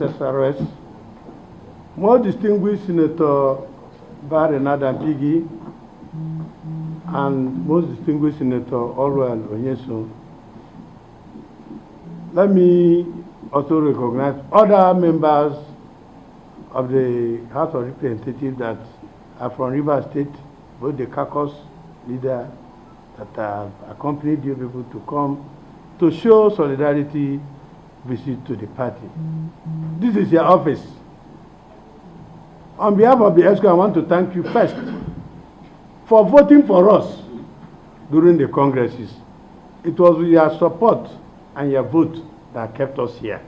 Asserts, more distinguished Senator Barry Nadam and most distinguished Senator Orwell Onyeso, let me also recognize other members of the House of Representatives that are from Rivers State, both the caucus leader that have accompanied you people to come to show solidarity visit to the party. This is your office. On behalf of the ESCO, I want to thank you first for voting for us during the congresses. It was your support and your vote that kept us here.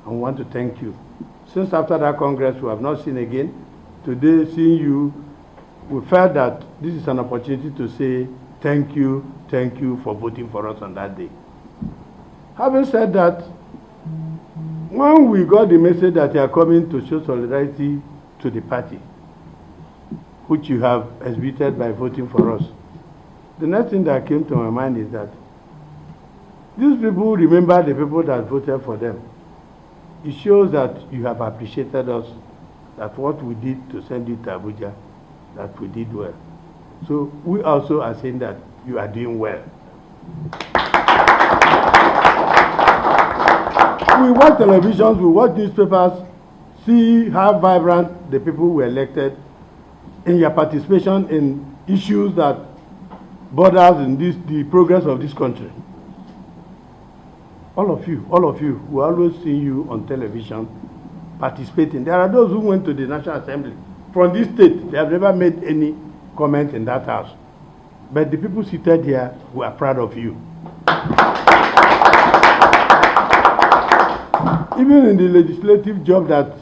I want to thank you. Since after that congress, we have not seen again. Today, seeing you, we felt that this is an opportunity to say thank you for voting for us on that day. Having said that, when we got the message that you are coming to show solidarity to the party, which you have exhibited by voting for us, the next thing that came to my mind is that these people remember the people that voted for them. It shows that you have appreciated us, that what we did to send you to Abuja, that we did well. So we also are saying that you are doing well. We watch televisions, we watch newspapers, see how vibrant the people who were elected in your participation in issues that borders in the progress of this country. All of you, we always see you on television participating. There are those who went to the National Assembly from this state. They have never made any comment in that house. But the people seated here, we are proud of you. Even in the legislative job that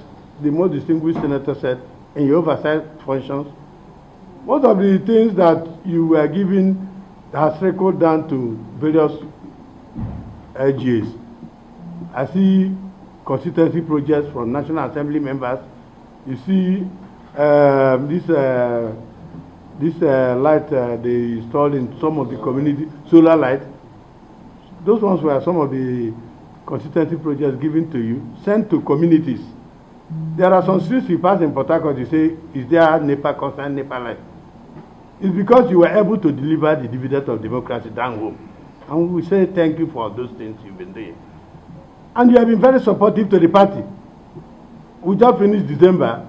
the most distinguished senator said, in your oversight functions, most of the things that you were given has trickled down to various LGAs. I see constituency projects from National Assembly members. You see this light they installed in some of the community, solar light. Those ones were some of the constituency projects given to you, sent to communities. There are some streets we pass in Port Harcourt, you say, is there NEPA constant NEPA light? It's because you were able to deliver the dividend of democracy down home. And we say thank you for those things you've been doing. And you have been very supportive to the party. We just finished December.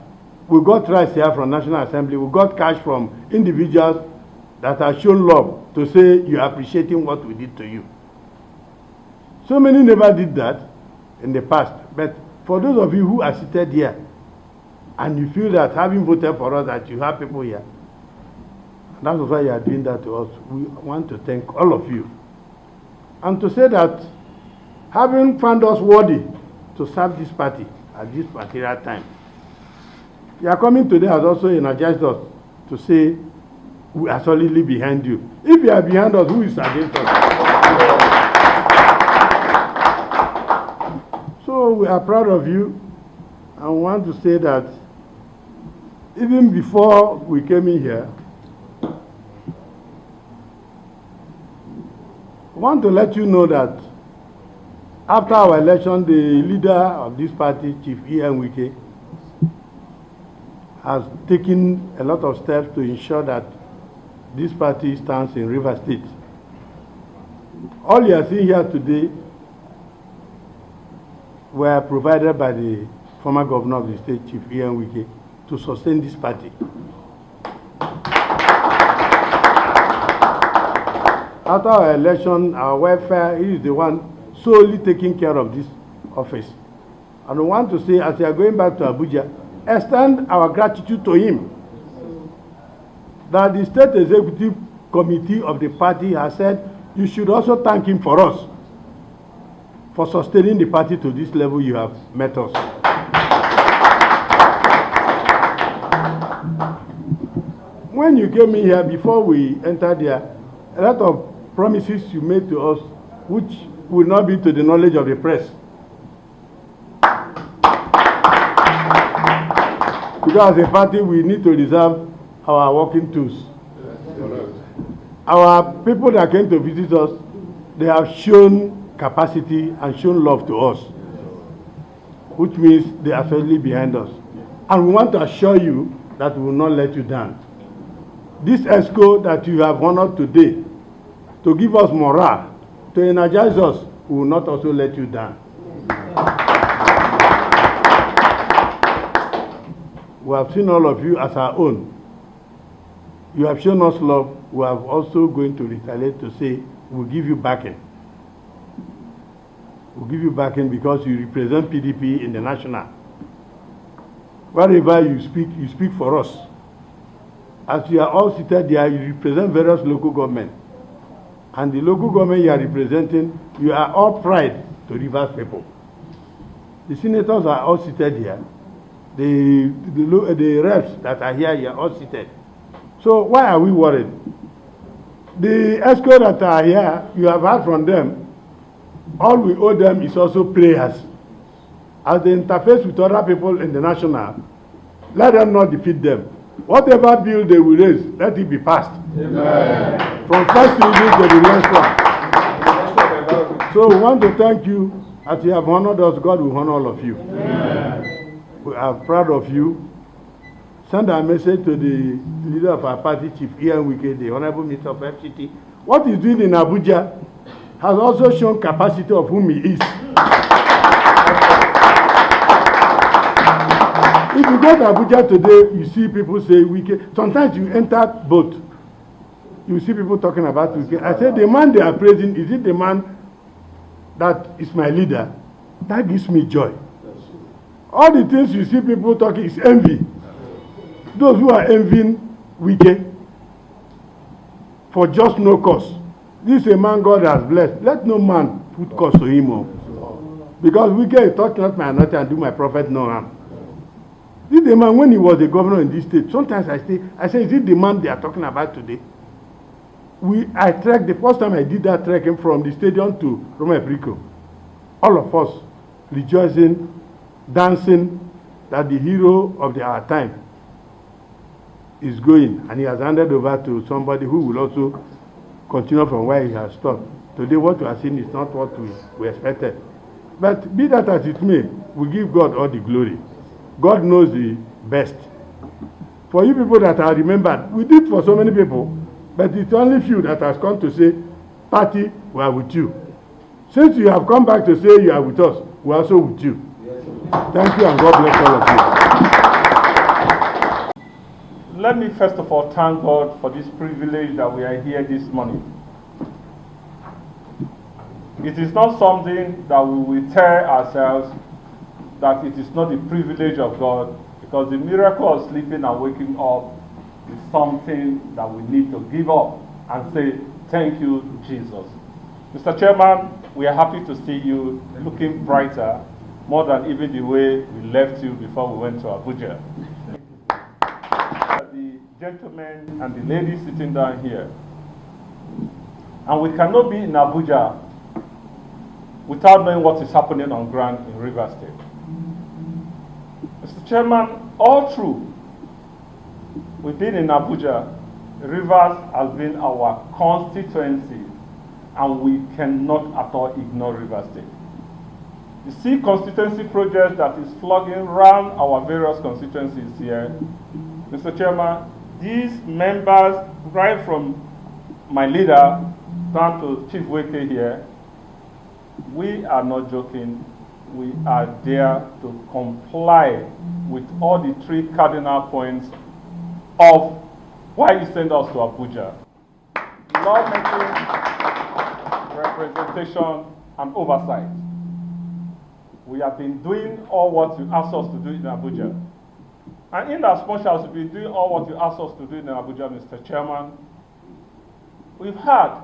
We got rice here from National Assembly. We got cash from individuals that have shown love to say you are appreciating what we did to you. So many never did that in the past. But for those of you who are seated here, and you feel that having voted for us, that you have people here, that's why you are doing that to us. We want to thank all of you. And to say that having found us worthy to serve this party at this particular time, you are coming today has also energized us to say we are solidly behind you. If you are behind us, who is against us? So we are proud of you, and we want to say that even before we came in here, I want to let you know that after our election, the leader of this party, Chief Wike, has taken a lot of steps to ensure that this party stands in Rivers State. All you are seeing here today were provided by the former governor of the state, Chief Wike, to sustain this party. After our election, our welfare, he is the one solely taking care of this office. And we want to say, as we are going back to Abuja, extend our gratitude to him. That the State Executive Committee of the party has said, you should also thank him for us, for sustaining the party to this level you have met us. when you came in here, before we entered here, a lot of promises you made to us, which will not be to the knowledge of the press. Because as a party, we need to reserve our working tools. Our people that came to visit us, they have shown capacity and shown love to us, which means they are solidly behind us. And we want to assure you that we will not let you down. This ESCO that you have honored today, to give us morale, to energize us, we will not also let you down. We have seen all of you as our own. You have shown us love. We are also going to retaliate to say, we'll give you backing. We'll give you backing because you represent PDP in the national. Wherever you speak for us. As you are all seated there, you represent various local governments. And the local government you are representing, you are all pride to Rivers people. The senators are all seated here. The reps that are here, you are all seated. So why are we worried? The ESCO that are here, you have heard from them. All we owe them is also prayers. As they interface with other people in the national, let them not defeat them. Whatever bill they will raise, let it be passed. Amen. From first reading to the next one. So we want to thank you. As you have honored us, God will honor all of you. Amen. We are proud of you. Send a message to the leader of our party, Chief Ian Wike, the Honorable Minister of FCT. What he's doing in Abuja has also shown capacity of whom he is. If you go to Abuja today, you see people say Wike. Sometimes you enter boat, you see people talking about Wike. I say the man they are praising, is it the man that is my leader? That gives me joy. All the things you see people talking is envy. Those who are envying Wike for just no cause. This is a man God has blessed. Let no man put cause to him. Because Wike is talking not my anointing and do my prophet no harm. This is the man when he was a governor in this state. Sometimes I say, is it the man they are talking about today? I trekked, the first time I did that trekking from the stadium to Roma Eprico. All of us rejoicing, dancing, that the hero of our time is going, and he has handed over to somebody who will also continue from where he has stopped. Today what we are seeing is not what we expected. But be that as it may, we give God all the glory. God knows the best. For you people that are remembered, we did for so many people, but it's only few that has come to say, party, we are with you. Since you have come back to say you are with us, we are also with you. Thank you, and God bless all of you. Let me first of all thank God for this privilege that we are here this morning. It is not something that we will tell ourselves that it is not the privilege of God, because the miracle of sleeping and waking up is something that we need to give up and say, thank you, Jesus. Mr. Chairman, we are happy to see you looking brighter, more than even the way we left you before we went to Abuja. The gentlemen and the ladies sitting down here, and we cannot be in Abuja without knowing what is happening on ground in Rivers State. Mr. Chairman, all through we've been in Abuja, Rivers has been our constituency, and we cannot at all ignore Rivers State. You see constituency projects that is flogging around our various constituencies here. Mr. Chairman, these members, right from my leader down to Chief Wike here, we are not joking. We are there to comply with all the 3 cardinal points of why he sent us to Abuja. Lawmaking, representation, and oversight. We have been doing all what you asked us to do in Abuja. And in as much as we've been doing all what you asked us to do in Abuja, Mr. Chairman, we've had,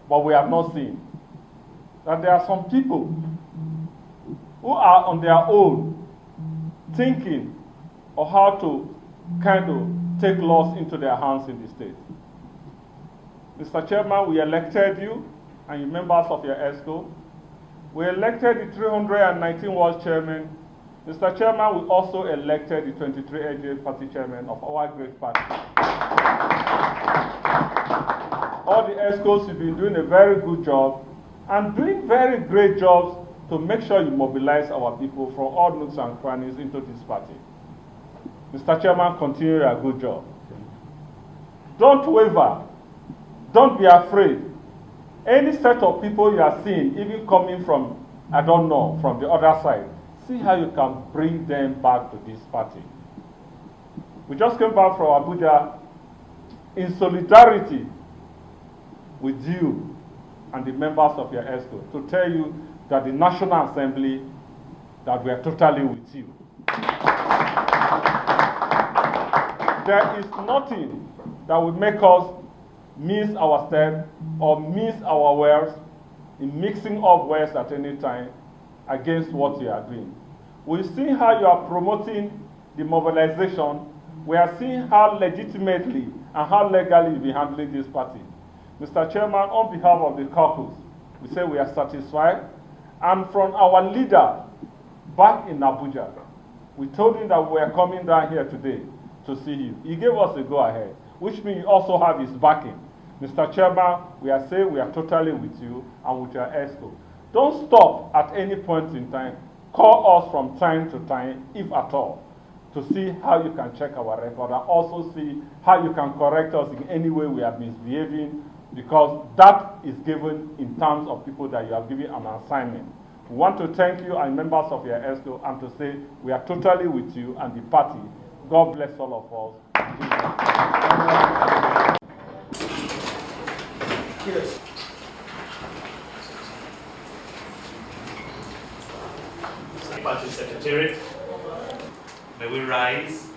but we have not seen, that there are some people who are on their own thinking or how to kind of take laws into their hands in the state. Mr. Chairman, we elected you and you members of your ESCO. We elected the 319 World Chairman. Mr. Chairman, we also elected the 23 AJ Party Chairman of our great party. All the ESCOs, you've been doing a very good job and doing very great jobs to make sure you mobilize our people from all nooks and crannies into this party. Mr. Chairman, continue your good job. Don't waver. Don't be afraid. Any set of people you are seeing, even coming from, I don't know, from the other side, see how you can bring them back to this party. We just came back from Abuja in solidarity with you and the members of your ESCO to tell you that the National Assembly, that we are totally with you. There is nothing that will make us miss our step or miss our words in mixing up words at any time against what you are doing. We see how you are promoting the mobilization. We are seeing how legitimately and how legally you've been handling this party. Mr. Chairman, on behalf of the caucus, we say we are satisfied. And from our leader back in Abuja, we told him that we were coming down here today to see him. He gave us a go-ahead, which means you also have his backing. Mr. Chairman, we are saying we are totally with you and with your ESCO. Don't stop at any point in time. Call us from time to time, if at all, to see how you can check our record and also see how you can correct us in any way we are misbehaving, because that is given in terms of people that you are giving an assignment. We want to thank you and members of your ESCO and to say we are totally with you and the party. God bless all of us. Yes. Party Secretariat, may we rise